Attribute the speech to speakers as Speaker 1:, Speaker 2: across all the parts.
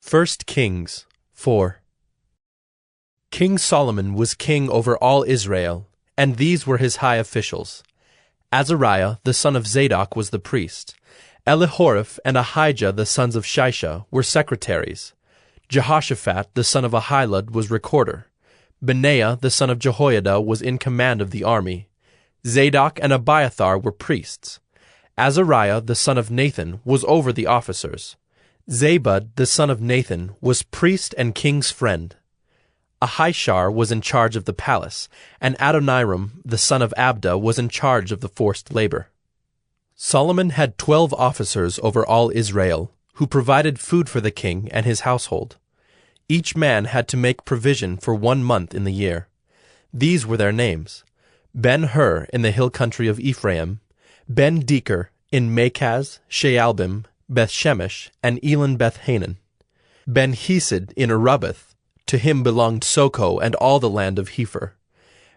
Speaker 1: 1 Kings 4. King Solomon was king over all Israel, and these were his high officials. Azariah the son of Zadok was the priest. Elihoreph and Ahijah the sons of Shisha were secretaries. Jehoshaphat the son of Ahilud was recorder. Benaiah the son of Jehoiada was in command of the army. Zadok and Abiathar were priests. Azariah the son of Nathan was over the officers. Zabud the son of Nathan was priest and king's friend. Ahishar was in charge of the palace, and Adoniram the son of Abda was in charge of the forced labor. Solomon had 12 officers over all Israel, who provided food for the king and his household. Each man had to make provision for 1 month in the year. These were their names: Ben-Hur in the hill country of Ephraim, Ben-Deker in Makaz, Shaalbim, Beth-Shemesh, and Elon-Beth-Hanan, Ben-Hesed in Arubboth, to him belonged Soko and all the land of Hepher.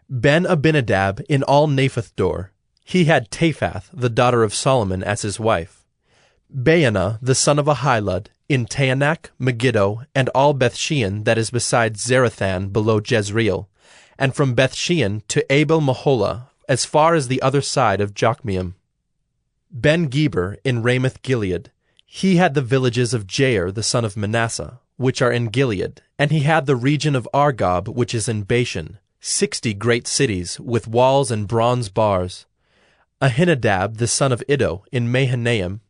Speaker 1: Ben-Abinadab in all Naphthdor, he had Taphath, the daughter of Solomon, as his wife. Baanah, the son of Ahilud, in Taanach, Megiddo, and all Bethshean that is beside Zarethan below Jezreel, and from Bethshean to Abel-Meholah, as far as the other side of Jokmeam. Ben-Geber in Ramoth-Gilead, he had the villages of Jair the son of Manasseh, which are in Gilead, and he had the region of Argob, which is in Bashan, 60 great cities, with walls and bronze bars. Ahinadab the son of Iddo in Mahanaim,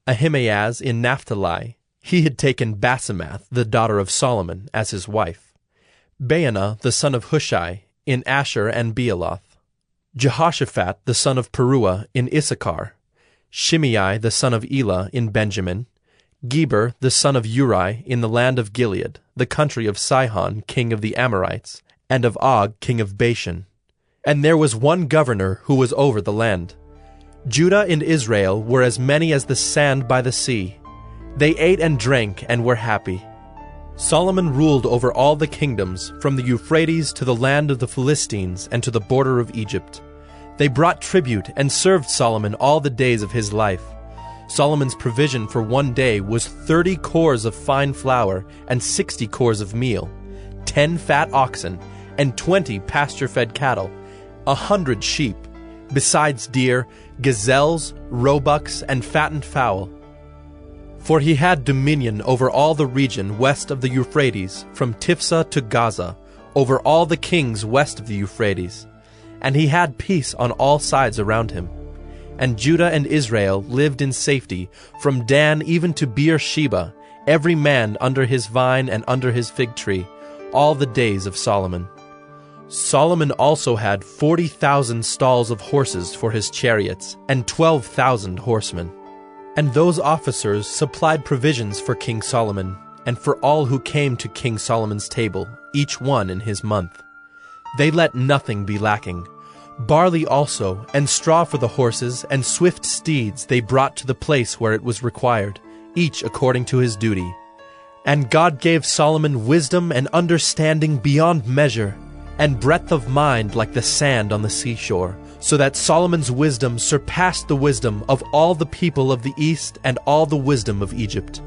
Speaker 1: Ahimaaz in Naphtali, he had taken Basemath, the daughter of Solomon, as his wife. Baanah the son of Hushai in Asher and Bealoth. Jehoshaphat the son of Peruah in Issachar. Shimei the son of Elah in Benjamin. Geber the son of Uri in the land of Gilead, the country of Sihon king of the Amorites, and of Og king of Bashan. And there was one governor who was over the land. Judah and Israel were as many as the sand by the sea. They ate and drank and were happy. Solomon ruled over all the kingdoms, from the Euphrates to the land of the Philistines and to the border of Egypt. They brought tribute and served Solomon all the days of his life. Solomon's provision for 1 day was 30 cores of fine flour and 60 cores of meal, 10 fat oxen, and 20 pasture-fed cattle, 100 sheep, besides deer, gazelles, roebucks, and fattened fowl. For he had dominion over all the region west of the Euphrates, from Tiphsah to Gaza, over all the kings west of the Euphrates. And he had peace on all sides around him. And Judah and Israel lived in safety, from Dan even to Beersheba, every man under his vine and under his fig tree, all the days of Solomon. Solomon also had 40,000 stalls of horses for his chariots, and 12,000 horsemen. And those officers supplied provisions for King Solomon, and for all who came to King Solomon's table, each one in his month. They let nothing be lacking. Barley also, and straw for the horses, and swift steeds they brought to the place where it was required, each according to his duty. And God gave Solomon wisdom and understanding beyond measure, and breadth of mind like the sand on the seashore, so that Solomon's wisdom surpassed the wisdom of all the people of the east and all the wisdom of Egypt.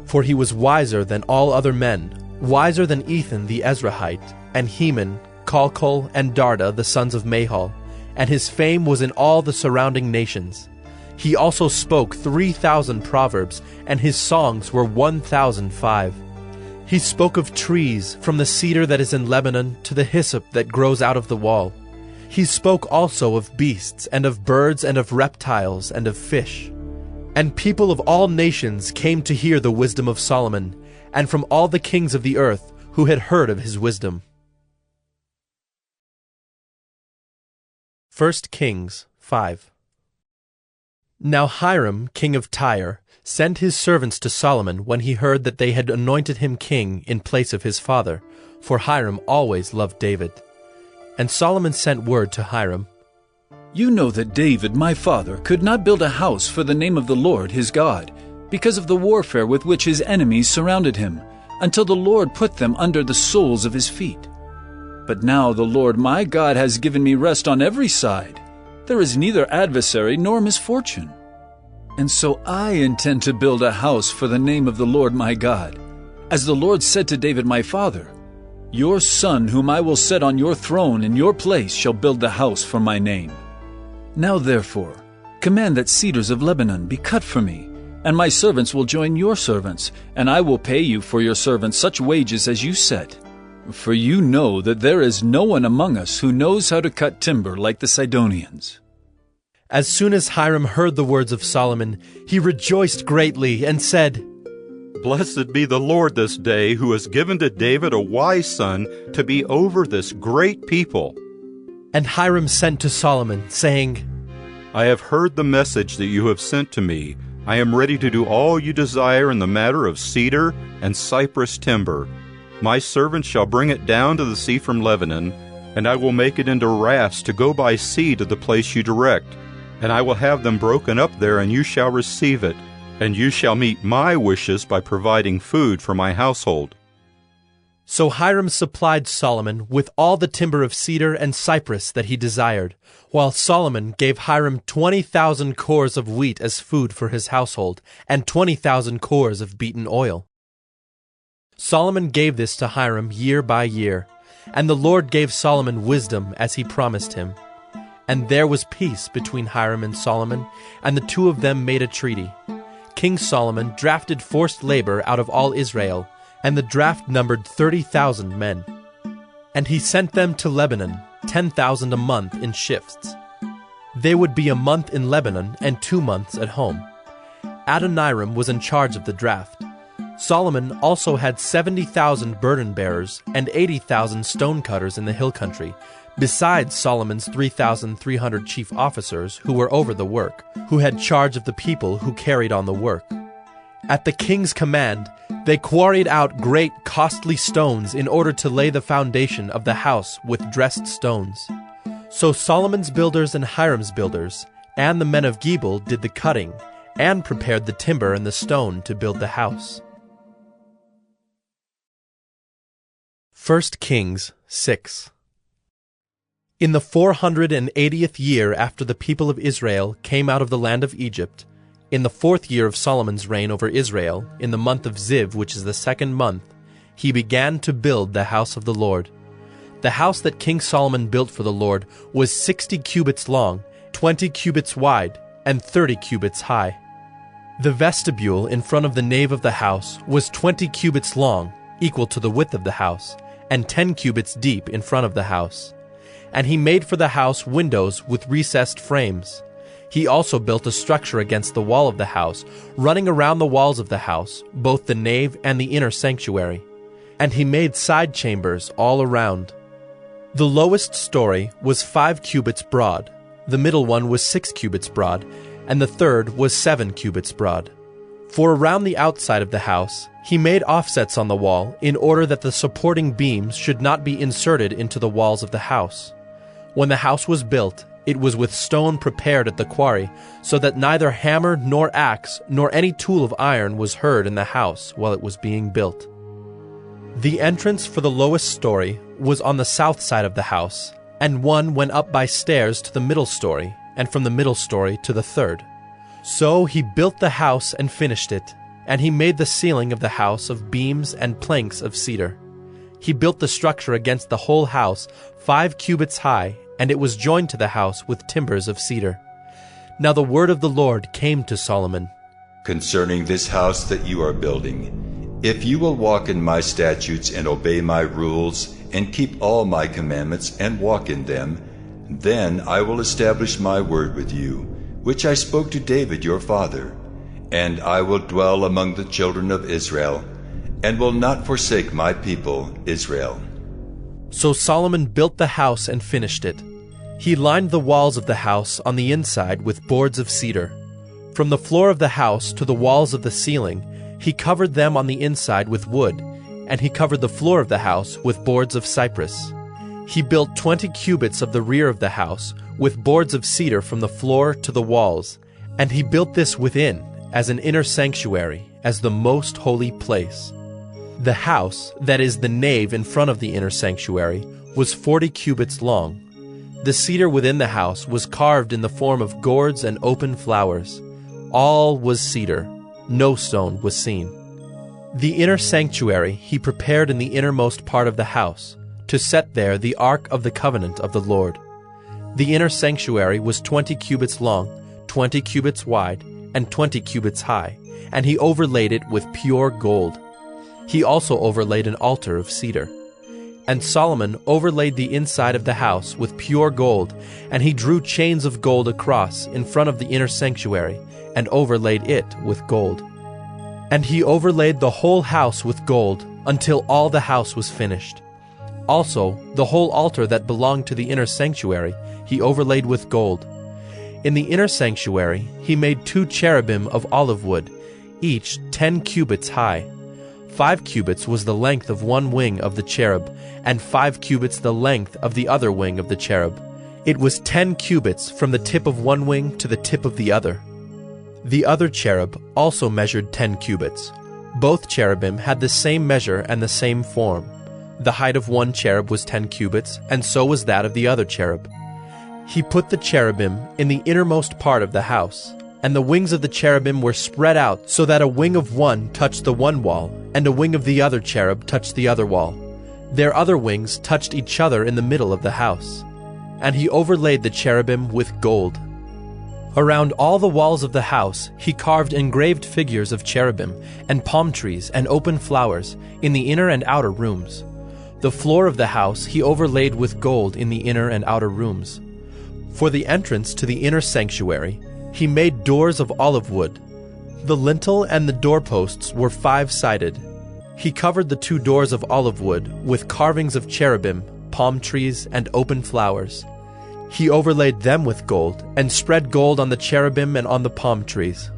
Speaker 1: For he was wiser than all other men, wiser than Ethan the Ezrahite, and Heman, Chalcol, and Darda the sons of Mahol, and his fame was in all the surrounding nations. He also spoke 3,000 proverbs, and his songs were 1,005. He spoke of trees, from the cedar that is in Lebanon to the hyssop that grows out of the wall. He spoke also of beasts, and of birds, and of reptiles, and of fish. And people of all nations came to hear the wisdom of Solomon, and from all the kings of the earth who had heard of his wisdom. 1 Kings 5. Now Hiram, king of Tyre, sent his servants to Solomon when he heard that they had anointed him king in place of his father, for Hiram always loved David. And Solomon sent word to Hiram,
Speaker 2: You know that David, my father, could not build a house for the name of the Lord his God, because of the warfare with which his enemies surrounded him, until the Lord put them under the soles of his feet. But now the Lord my God has given me rest on every side. There is neither adversary nor misfortune. And so I intend to build a house for the name of the Lord my God, As the Lord said to David my father, your son whom I will set on your throne in your place shall build the house for my name. Now therefore, command that cedars of Lebanon be cut for me, and my servants will join your servants, and I will pay you for your servants such wages as you set. For you know that there is no one among us who knows how to cut timber like the Sidonians.
Speaker 1: As soon as Hiram heard the words of Solomon, he rejoiced greatly and said,
Speaker 3: Blessed be the Lord this day, who has given to David a wise son to be over this great people.
Speaker 1: And Hiram sent to Solomon, saying,
Speaker 3: I have heard the message that you have sent to me. I am ready to do all you desire in the matter of cedar and cypress timber. My servants shall bring it down to the sea from Lebanon, and I will make it into rafts to go by sea to the place you direct. And I will have them broken up there, and you shall receive it. And you shall meet my wishes by providing food for my household.
Speaker 1: So Hiram supplied Solomon with all the timber of cedar and cypress that he desired, while Solomon gave Hiram 20,000 cores of wheat as food for his household, and 20,000 cores of beaten oil. Solomon gave this to Hiram year by year, and the Lord gave Solomon wisdom as he promised him. And there was peace between Hiram and Solomon, and the two of them made a treaty. King Solomon drafted forced labor out of all Israel, and the draft numbered 30,000 men. And he sent them to Lebanon, 10,000 a month in shifts. They would be a month in Lebanon and 2 months at home. Adoniram was in charge of the draft. Solomon also had 70,000 burden-bearers and 80,000 stone-cutters in the hill country, besides Solomon's 3,300 chief officers who were over the work, who had charge of the people who carried on the work. At the king's command, they quarried out great costly stones in order to lay the foundation of the house with dressed stones. So Solomon's builders and Hiram's builders, and the men of Gebal did the cutting, and prepared the timber and the stone to build the house. 1 Kings 6. In the 480th year after the people of Israel came out of the land of Egypt, in the 4th year of Solomon's reign over Israel, in the month of Ziv, which is the 2nd month, he began to build the house of the Lord. The house that King Solomon built for the Lord was 60 cubits long, 20 cubits wide, and 30 cubits high. The vestibule in front of the nave of the house was 20 cubits long, equal to the width of the house, and 10 cubits deep in front of the house. And he made for the house windows with recessed frames. He also built a structure against the wall of the house, running around the walls of the house, both the nave and the inner sanctuary. And he made side chambers all around. The lowest story was 5 cubits broad, the middle one was 6 cubits broad, and the third was 7 cubits broad. For around the outside of the house, he made offsets on the wall in order that the supporting beams should not be inserted into the walls of the house. When the house was built, it was with stone prepared at the quarry, so that neither hammer nor axe nor any tool of iron was heard in the house while it was being built. The entrance for the lowest story was on the south side of the house, and one went up by stairs to the middle story, and from the middle story to the third. So he built the house and finished it, and he made the ceiling of the house of beams and planks of cedar. He built the structure against the whole house 5 cubits high, and it was joined to the house with timbers of cedar. Now the word of the Lord came to Solomon.
Speaker 4: Concerning this house that you are building, if you will walk in my statutes and obey my rules, and keep all my commandments and walk in them, then I will establish my word with you, which I spoke to David your father, and I will dwell among the children of Israel, and will not forsake my people Israel.
Speaker 1: So Solomon built the house and finished it. He lined the walls of the house on the inside with boards of cedar. From the floor of the house to the walls of the ceiling, he covered them on the inside with wood, and he covered the floor of the house with boards of cypress. He built 20 cubits of the rear of the house with boards of cedar from the floor to the walls, and he built this within as an inner sanctuary, as the most holy place. The house, that is the nave in front of the inner sanctuary, was 40 cubits long. The cedar within the house was carved in the form of gourds and open flowers. All was cedar. No stone was seen. The inner sanctuary he prepared in the innermost part of the house, to set there the ark of the covenant of the Lord. The inner sanctuary was 20 cubits long, 20 cubits wide, and 20 cubits high, and he overlaid it with pure gold. He also overlaid an altar of cedar. And Solomon overlaid the inside of the house with pure gold, and he drew chains of gold across in front of the inner sanctuary, and overlaid it with gold. And he overlaid the whole house with gold, until all the house was finished. Also, the whole altar that belonged to the inner sanctuary he overlaid with gold. In the inner sanctuary he made 2 cherubim of olive wood, each 10 cubits high. 5 cubits was the length of one wing of the cherub, and 5 cubits the length of the other wing of the cherub. It was 10 cubits from the tip of one wing to the tip of the other. The other cherub also measured 10 cubits. Both cherubim had the same measure and the same form. The height of one cherub was 10 cubits, and so was that of the other cherub. He put the cherubim in the innermost part of the house, and the wings of the cherubim were spread out so that a wing of one touched the one wall, and a wing of the other cherub touched the other wall. Their other wings touched each other in the middle of the house. And he overlaid the cherubim with gold. Around all the walls of the house he carved engraved figures of cherubim, and palm trees and open flowers in the inner and outer rooms. The floor of the house he overlaid with gold in the inner and outer rooms. For the entrance to the inner sanctuary he made doors of olive wood. The lintel and the doorposts were 5-sided. He covered the 2 doors of olive wood with carvings of cherubim, palm trees, and open flowers. He overlaid them with gold, and spread gold on the cherubim and on the palm trees.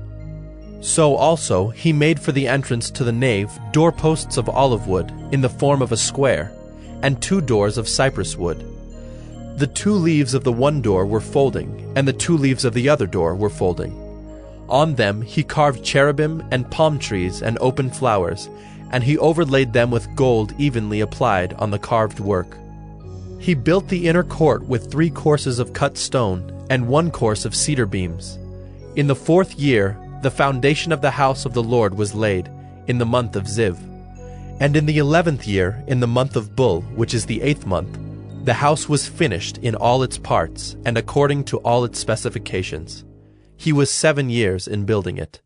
Speaker 1: So also he made for the entrance to the nave doorposts of olive wood in the form of a square, and 2 doors of cypress wood. The 2 leaves of the one door were folding, and the 2 leaves of the other door were folding. On them he carved cherubim and palm trees and open flowers, and he overlaid them with gold evenly applied on the carved work. He built the inner court with 3 courses of cut stone and 1 course of cedar beams. In the 4th year the foundation of the house of the Lord was laid, in the month of Ziv. And in the 11th year, in the month of Bul, which is the 8th month, the house was finished in all its parts and according to all its specifications. He was 7 years in building it.